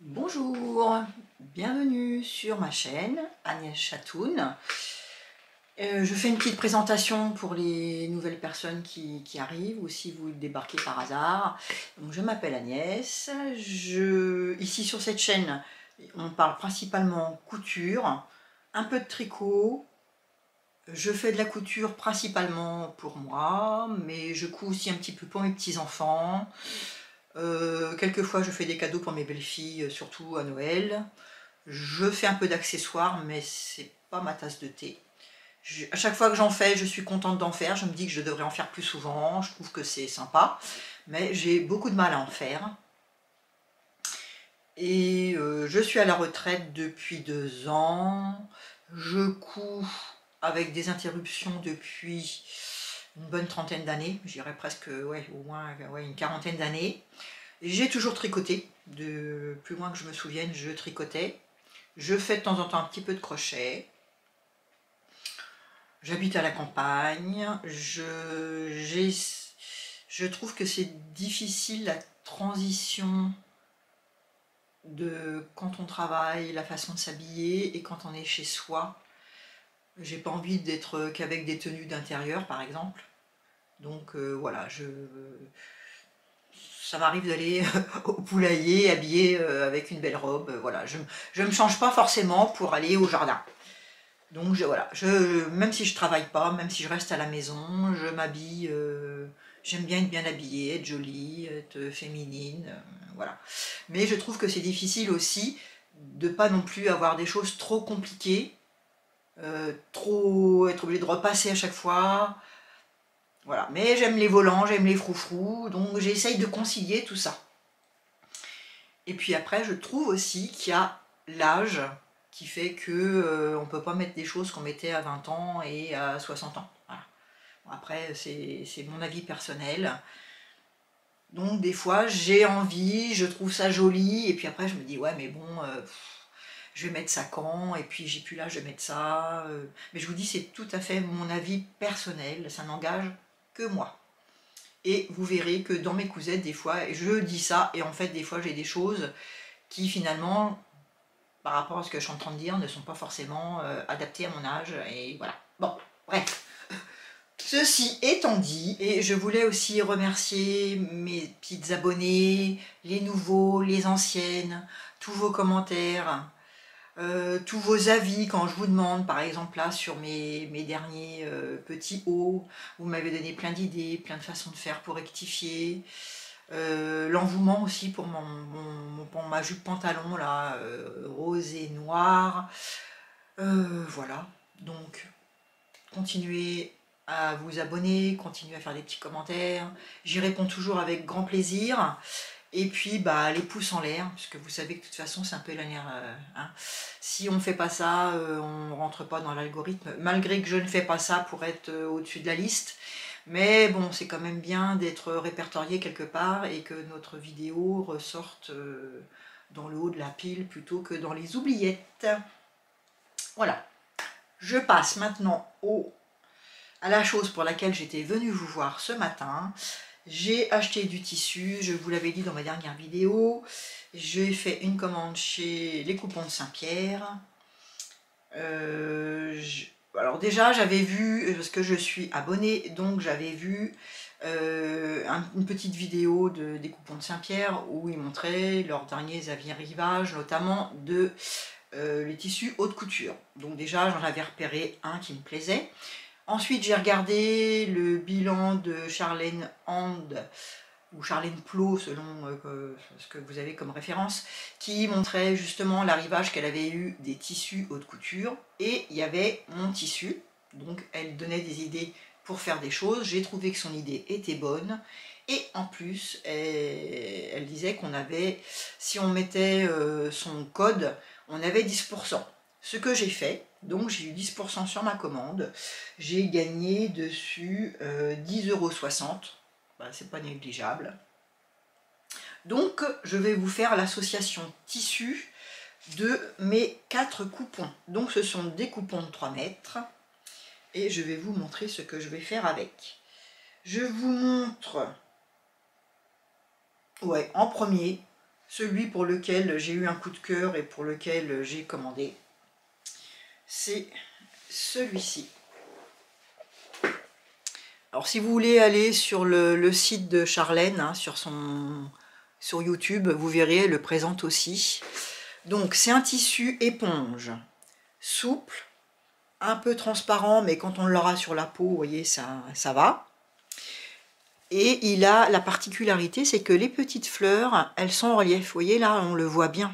Bonjour, bienvenue sur ma chaîne Agnès Chatoun. Je fais une petite présentation pour les nouvelles personnes qui arrivent ou si vous débarquez par hasard. Donc, je m'appelle Agnès. Ici sur cette chaîne, on parle principalement couture, un peu de tricot. Je fais de la couture principalement pour moi, mais je couds aussi un petit peu pour mes petits-enfants. Quelquefois je fais des cadeaux pour mes belles-filles, surtout à Noël. Je fais un peu d'accessoires, mais c'est pas ma tasse de thé. À chaque fois que j'en fais, je suis contente d'en faire. Je me dis que je devrais en faire plus souvent. Je trouve que c'est sympa, mais j'ai beaucoup de mal à en faire. Et je suis à la retraite depuis 2 ans. Je couds avec des interruptions depuis une bonne trentaine d'années. Je dirais presque, ouais, au moins ouais, une quarantaine d'années. J'ai toujours tricoté. De plus loin que je me souvienne, je tricotais. Je fais de temps en temps un petit peu de crochet. J'habite à la campagne. Je trouve que c'est difficile la transition de quand on travaille, la façon de s'habiller et quand on est chez soi. J'ai pas envie d'être qu'avec des tenues d'intérieur par exemple. Donc voilà, ça m'arrive d'aller au poulailler habillée avec une belle robe. Voilà, je me change pas forcément pour aller au jardin. Donc voilà, même si je travaille pas, même si je reste à la maison, je m'habille. J'aime bien être bien habillée, être jolie, être féminine, voilà. Mais je trouve que c'est difficile aussi de pas non plus avoir des choses trop compliquées, trop être obligé de repasser à chaque fois. Voilà. Mais j'aime les volants, j'aime les froufrous, donc j'essaye de concilier tout ça. Et puis après, je trouve aussi qu'il y a l'âge qui fait que on peut pas mettre des choses qu'on mettait à 20 ans et à 60 ans. Voilà. Bon, après, c'est mon avis personnel. Donc des fois, j'ai envie, je trouve ça joli, et puis après, je me dis, ouais, mais bon, je vais mettre ça quand, et puis j'ai plus l'âge de mettre ça. Mais je vous dis, c'est tout à fait mon avis personnel, ça n'engage que moi. Et vous verrez que dans mes cousettes, des fois, je dis ça, et en fait, des fois, j'ai des choses qui finalement, par rapport à ce que je suis en train de dire, ne sont pas forcément adaptées à mon âge, et voilà. Bon, bref. Ceci étant dit, et je voulais aussi remercier mes petites abonnées, les nouveaux, les anciennes, tous vos commentaires, tous vos avis quand je vous demande, par exemple là sur mes derniers petits hauts, vous m'avez donné plein d'idées, plein de façons de faire pour rectifier. L'envouement aussi pour ma jupe pantalon là, rose et noir. Voilà, donc continuez à vous abonner, continuez à faire des petits commentaires. J'y réponds toujours avec grand plaisir. Et puis bah, les pouces en l'air, puisque vous savez que de toute façon c'est un peu l'année. Hein. Si on ne fait pas ça, on ne rentre pas dans l'algorithme, malgré que je ne fais pas ça pour être au-dessus de la liste. Mais bon, c'est quand même bien d'être répertorié quelque part et que notre vidéo ressorte dans le haut de la pile plutôt que dans les oubliettes. Voilà. Je passe maintenant à la chose pour laquelle j'étais venue vous voir ce matin. J'ai acheté du tissu, je vous l'avais dit dans ma dernière vidéo. J'ai fait une commande chez les Coupons de Saint-Pierre. Alors déjà j'avais vu, parce que je suis abonnée, donc j'avais vu une petite vidéo des Coupons de Saint-Pierre où ils montraient leurs derniers arrivages, notamment de les tissus haute couture. Donc déjà j'en avais repéré un qui me plaisait. Ensuite, j'ai regardé le bilan de Charlène Hand, ou Charlène Plot, selon ce que vous avez comme référence, qui montrait justement l'arrivage qu'elle avait eu des tissus haute couture. Et il y avait mon tissu, donc elle donnait des idées pour faire des choses. J'ai trouvé que son idée était bonne. Et en plus, elle disait qu'on avait, si on mettait son code, on avait 10%. Ce que j'ai fait, donc j'ai eu 10% sur ma commande. J'ai gagné dessus 10,60 €. Bah, c'est pas négligeable. Donc je vais vous faire l'association tissu de mes 4 coupons. Donc ce sont des coupons de 3 mètres. Et je vais vous montrer ce que je vais faire avec. Je vous montre, ouais, en premier, celui pour lequel j'ai eu un coup de cœur et pour lequel j'ai commandé, c'est celui-ci. Alors si vous voulez aller sur le site de Charlène, hein, sur YouTube, vous verrez, elle le présente aussi. Donc c'est un tissu éponge, souple, un peu transparent, mais quand on l'aura sur la peau, vous voyez, ça va. Et il a la particularité, c'est que les petites fleurs, elles sont en relief. Vous voyez, là, on le voit bien.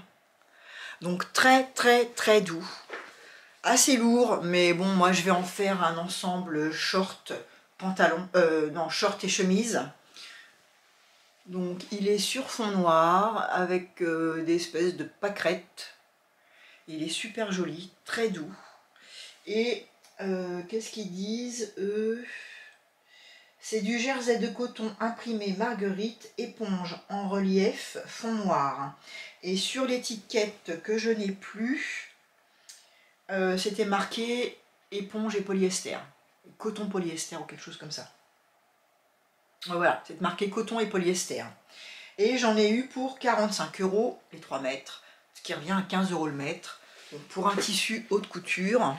Donc très, très, très doux. Assez lourd, mais bon, moi, je vais en faire un ensemble short, pantalon, non, short et chemise. Donc, il est sur fond noir, avec des espèces de pâquerettes. Il est super joli, très doux. Et qu'est-ce qu'ils disent, eux? C'est du jersey de coton imprimé Marguerite, éponge en relief, fond noir. Et sur l'étiquette que je n'ai plus, c'était marqué éponge et polyester. Coton polyester ou quelque chose comme ça. Voilà, c'est marqué coton et polyester. Et j'en ai eu pour 45 € les 3 mètres, ce qui revient à 15 € le mètre. Donc pour un tissu haute couture,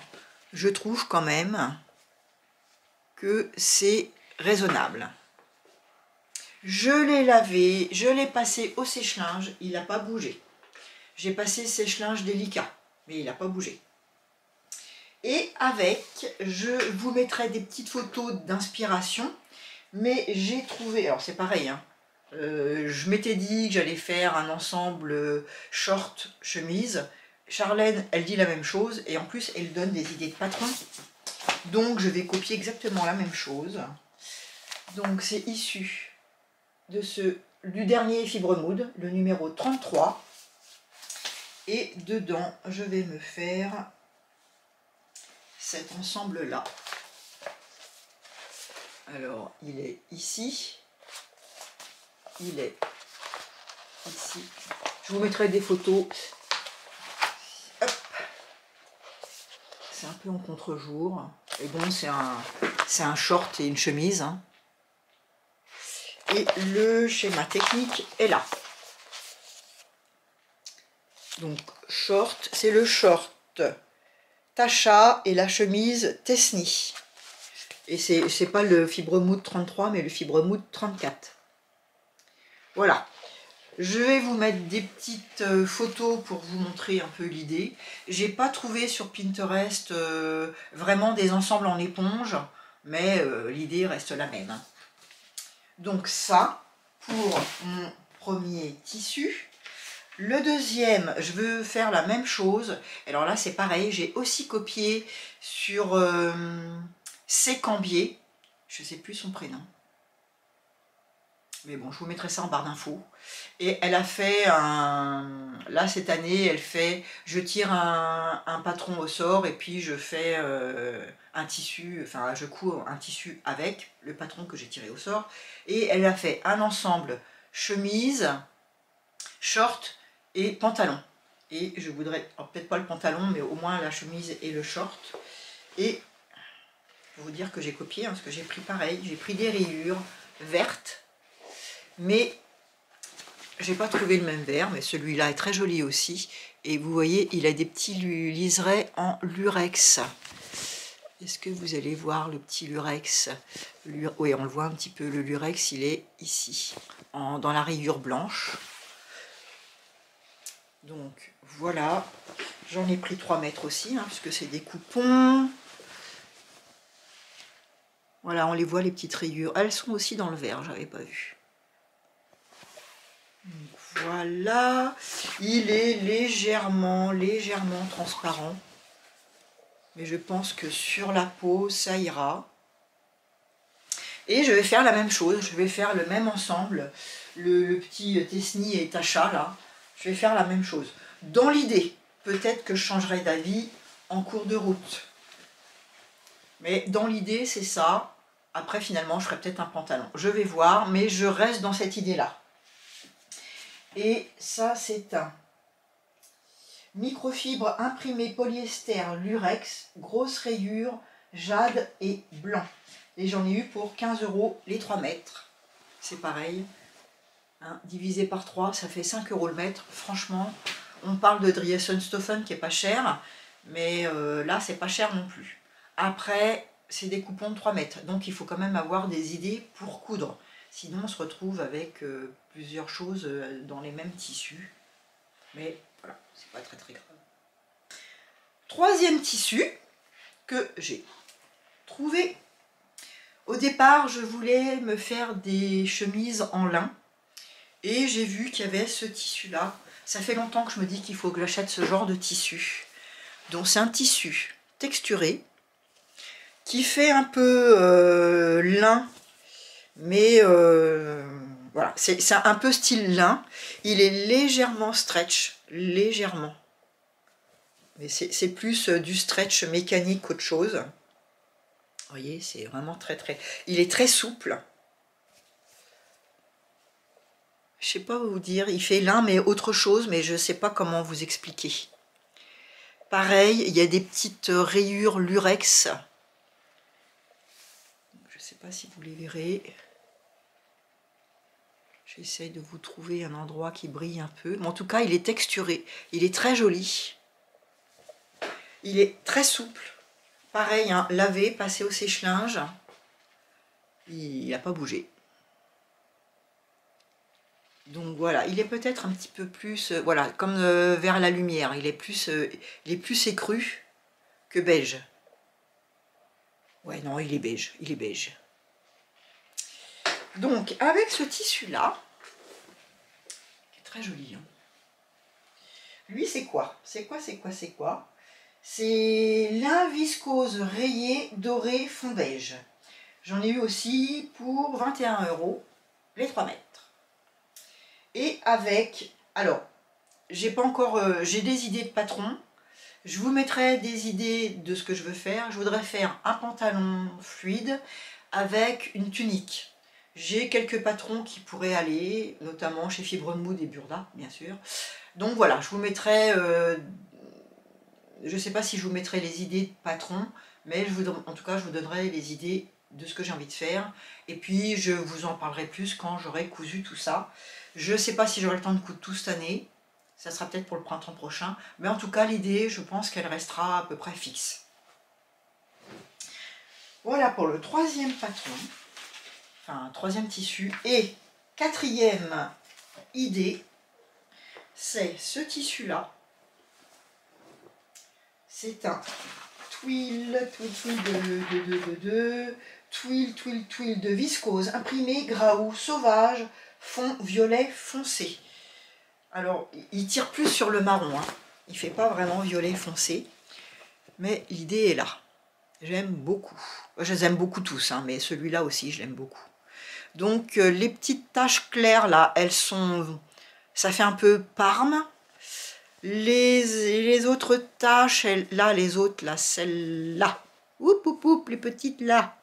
je trouve quand même que c'est raisonnable. Je l'ai lavé, je l'ai passé au sèche-linge, il n'a pas bougé. J'ai passé sèche-linge délicat, mais il n'a pas bougé. Et avec, je vous mettrai des petites photos d'inspiration, mais j'ai trouvé, alors c'est pareil, hein, je m'étais dit que j'allais faire un ensemble short chemise. Charlène, elle dit la même chose, et en plus elle donne des idées de patron. Donc je vais copier exactement la même chose. Donc c'est issu de du dernier Fibre Mood, le numéro 33. Et dedans, je vais me faire cet ensemble-là. Alors, il est ici. Il est ici. Je vous mettrai des photos. C'est un peu en contre-jour. Et bon, c'est un short et une chemise. Hein. Et le schéma technique est là. Donc, short, c'est le short Tasha et la chemise Tesny. Et c'est pas le Fibre Mood 33, mais le Fibre Mood 34. Voilà. Je vais vous mettre des petites photos pour vous montrer un peu l'idée. J'ai pas trouvé sur Pinterest vraiment des ensembles en éponge, mais l'idée reste la même. Hein. Donc ça, pour mon premier tissu. Le deuxième, je veux faire la même chose. Alors là, c'est pareil, j'ai aussi copié sur Sécambier. Je sais plus son prénom. Mais bon, je vous mettrai ça en barre d'infos. Et elle a fait là, cette année, elle fait... Je tire un patron au sort et puis je fais un tissu... Enfin, je couds un tissu avec le patron que j'ai tiré au sort. Et elle a fait un ensemble chemise, short et pantalon. Et je voudrais... peut-être pas le pantalon, mais au moins la chemise et le short. Et pour vous dire que j'ai copié, hein, parce que j'ai pris pareil. J'ai pris des rayures vertes. Mais j'ai pas trouvé le même vert, mais celui-là est très joli aussi. Et vous voyez, il a des petits liserés en lurex. Est-ce que vous allez voir le petit lurex? Oui, on le voit un petit peu. Le lurex, il est ici, dans la rayure blanche. Donc voilà, j'en ai pris 3 mètres aussi, hein, parce que c'est des coupons. Voilà, on les voit, les petites rayures. Elles sont aussi dans le vert, j'avais pas vu. Donc, voilà, il est légèrement transparent. Mais je pense que sur la peau, ça ira. Et je vais faire la même chose, je vais faire le même ensemble. Le petit Tesny et Tasha, là, je vais faire la même chose. Dans l'idée, peut-être que je changerai d'avis en cours de route. Mais dans l'idée, c'est ça. Après, finalement, je ferai peut-être un pantalon. Je vais voir, mais je reste dans cette idée-là. Et ça, c'est un microfibre imprimé polyester lurex, grosse rayure, jade et blanc. Et j'en ai eu pour 15 € les 3 mètres. C'est pareil. Hein, divisé par 3, ça fait 5 € le mètre. Franchement, on parle de Driessenstoffen qui est pas cher, mais là, c'est pas cher non plus. Après, c'est des coupons de 3 mètres, donc il faut quand même avoir des idées pour coudre. Sinon, on se retrouve avec plusieurs choses dans les mêmes tissus. Mais voilà, c'est pas très grave. Troisième tissu que j'ai trouvé. Au départ, je voulais me faire des chemises en lin. Et j'ai vu qu'il y avait ce tissu-là. Ça fait longtemps que je me dis qu'il faut que j'achète ce genre de tissu. Donc c'est un tissu texturé qui fait un peu lin, mais voilà, c'est un peu style lin. Il est légèrement stretch, légèrement. Mais c'est plus du stretch mécanique qu'autre chose. Vous voyez, c'est vraiment très... Il est très souple. Je sais pas vous dire, il fait lin mais autre chose, mais je sais pas comment vous expliquer. Pareil, il y a des petites rayures lurex. Je sais pas si vous les verrez. J'essaye de vous trouver un endroit qui brille un peu. Mais en tout cas, il est texturé. Il est très joli. Il est très souple. Pareil, hein, lavé, passé au sèche-linge. Il n'a pas bougé. Donc voilà, il est peut-être un petit peu plus, voilà, comme vers la lumière. Il est plus écru que beige. Ouais, non, il est beige. Il est beige. Donc, avec ce tissu-là, qui est très joli, hein. Lui, c'est quoi? C'est quoi? C'est lin viscose rayé doré fond beige. J'en ai eu aussi pour 21 € les 3 mètres. Et avec, alors, j'ai pas encore, j'ai des idées de patron. Je vous mettrai des idées de ce que je veux faire. Je voudrais faire un pantalon fluide avec une tunique. J'ai quelques patrons qui pourraient aller, notamment chez Fibre Mood et Burda, bien sûr. Donc voilà, je vous mettrai, je ne sais pas si je vous mettrai les idées de patrons, mais en tout cas, je vous donnerai les idées de ce que j'ai envie de faire. Et puis, je vous en parlerai plus quand j'aurai cousu tout ça. Je ne sais pas si j'aurai le temps de coudre tout cette année. Ça sera peut-être pour le printemps prochain. Mais en tout cas, l'idée, je pense qu'elle restera à peu près fixe. Voilà pour le troisième patron. Enfin, troisième tissu. Et quatrième idée, c'est ce tissu-là. C'est un twill de viscose imprimé Graou sauvage fond violet foncé. Alors il tire plus sur le marron, hein. Il fait pas vraiment violet foncé, mais l'idée est là. J'aime beaucoup. Je les aime beaucoup tous, hein, mais celui-là aussi je l'aime beaucoup. Donc les petites taches claires là, elles sont, ça fait un peu parme. Les autres taches, là, les autres, là, celles-là, les petites là,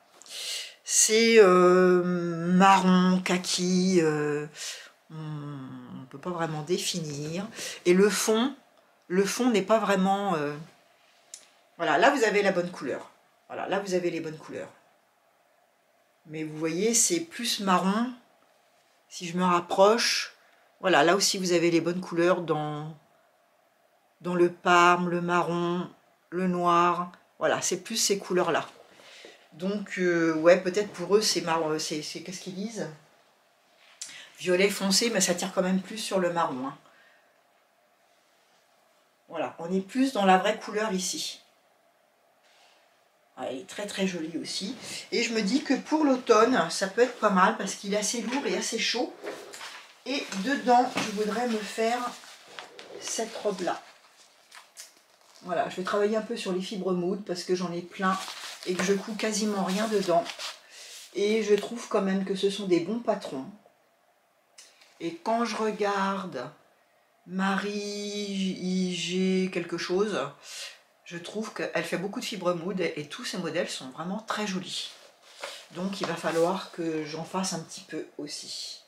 c'est marron, kaki, on ne peut pas vraiment définir. Et le fond n'est pas vraiment... voilà, là vous avez la bonne couleur. Voilà, là vous avez les bonnes couleurs. Mais vous voyez, c'est plus marron. Si je me rapproche, voilà, là aussi vous avez les bonnes couleurs dans le parme, le marron, le noir, voilà, c'est plus ces couleurs-là. Donc, ouais, peut-être pour eux, c'est marron, c'est qu'est-ce qu'ils disent? Violet foncé, mais ça tire quand même plus sur le marron, hein. Voilà, on est plus dans la vraie couleur ici. Ah, elle est très jolie aussi. Et je me dis que pour l'automne, ça peut être pas mal, parce qu'il est assez lourd et assez chaud. Et dedans, je voudrais me faire cette robe-là. Voilà, je vais travailler un peu sur les fibres Mood parce que j'en ai plein et que je couds quasiment rien dedans. Et je trouve quand même que ce sont des bons patrons. Et quand je regarde Marie IG quelque chose, je trouve qu'elle fait beaucoup de fibres Mood et tous ces modèles sont vraiment très jolis. Donc il va falloir que j'en fasse un petit peu aussi.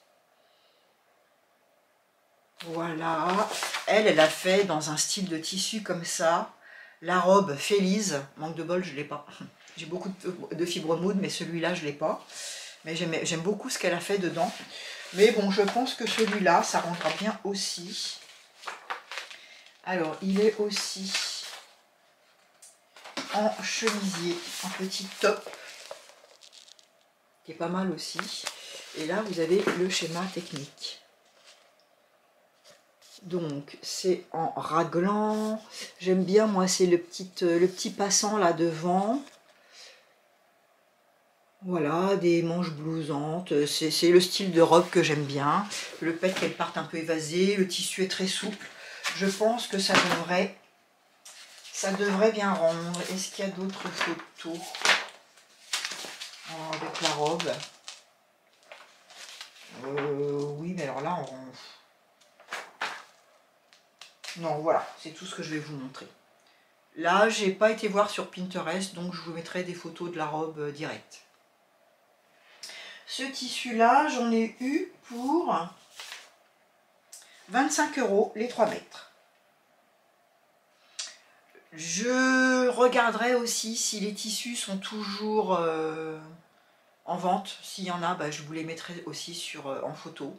Voilà, elle a fait dans un style de tissu comme ça, la robe Félise, manque de bol, je ne l'ai pas. J'ai beaucoup de fibres Mood, mais celui-là, je ne l'ai pas. Mais j'aime beaucoup ce qu'elle a fait dedans. Mais bon, je pense que celui-là, ça rendra bien aussi. Alors, il est aussi en chemisier, en petit top, qui est pas mal aussi. Et là, vous avez le schéma technique. Donc, c'est en raglan. J'aime bien, moi, c'est le petit passant là devant. Voilà, des manches blousantes. C'est le style de robe que j'aime bien. Le fait qu'elle parte un peu évasée. Le tissu est très souple. Je pense que ça devrait bien rendre. Est-ce qu'il y a d'autres photos avec la robe? Oui, mais alors là, non, voilà, c'est tout ce que je vais vous montrer. Là, j'ai pas été voir sur Pinterest, donc je vous mettrai des photos de la robe directe. Ce tissu-là, j'en ai eu pour 25 € les 3 mètres. Je regarderai aussi si les tissus sont toujours en vente. S'il y en a, bah, je vous les mettrai aussi en photo.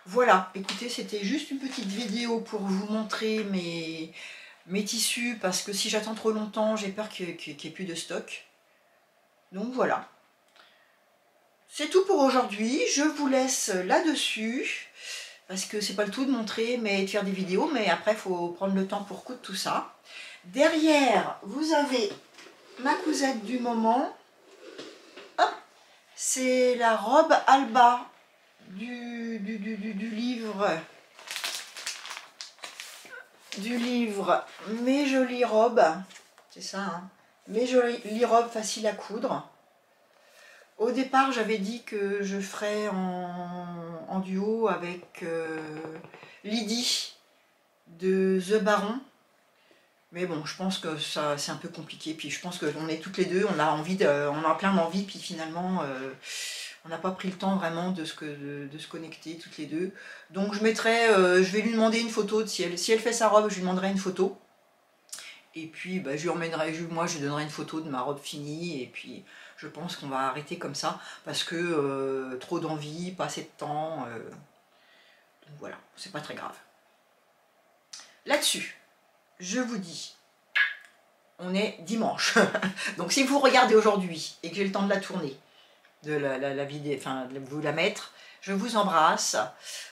Voilà, écoutez, c'était juste une petite vidéo pour vous montrer mes tissus, parce que si j'attends trop longtemps, j'ai peur qu'il n'y ait plus de stock. Donc voilà. C'est tout pour aujourd'hui. Je vous laisse là-dessus, parce que c'est pas le tout de montrer, mais de faire des vidéos, mais après, il faut prendre le temps pour coudre tout ça. Derrière, vous avez ma cousette du moment. C'est la robe Alba du livre Mes jolies robes. C'est ça, hein. Mes jolies robes faciles à coudre. Au départ, j'avais dit que je ferais en duo avec Lydie de The Baron. Mais bon, je pense que ça c'est un peu compliqué. Puis je pense qu'on est toutes les deux, on a plein d'envie, puis finalement on n'a pas pris le temps vraiment de se connecter toutes les deux. Donc je vais lui demander une photo, si elle fait sa robe, je lui demanderai une photo. Et puis bah, moi je lui donnerai une photo de ma robe finie, et puis je pense qu'on va arrêter comme ça, parce que trop d'envie, pas assez de temps, donc voilà, c'est pas très grave. Là-dessus, je vous dis, on est dimanche, donc si vous regardez aujourd'hui, et que j'ai le temps de la tourner, de la vidéo, enfin de vous la mettre, je vous embrasse.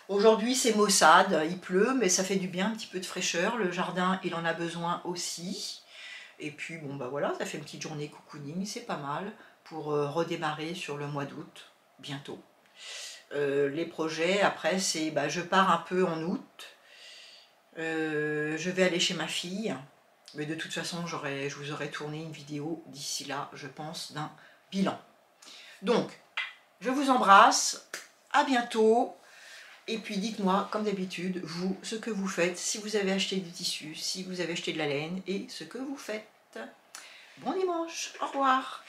Aujourd'hui c'est maussade, il pleut, mais ça fait du bien, un petit peu de fraîcheur, le jardin il en a besoin aussi. Et puis bon bah voilà, ça fait une petite journée cocooning, c'est pas mal pour redémarrer sur le mois d'août, bientôt. Les projets après c'est, bah, je pars un peu en août, je vais aller chez ma fille, mais de toute façon je vous aurai tourné une vidéo d'ici là, je pense, d'un bilan. Donc, je vous embrasse, à bientôt, et puis dites-moi, comme d'habitude, vous, ce que vous faites, si vous avez acheté du tissu, si vous avez acheté de la laine, et ce que vous faites. Bon dimanche, au revoir.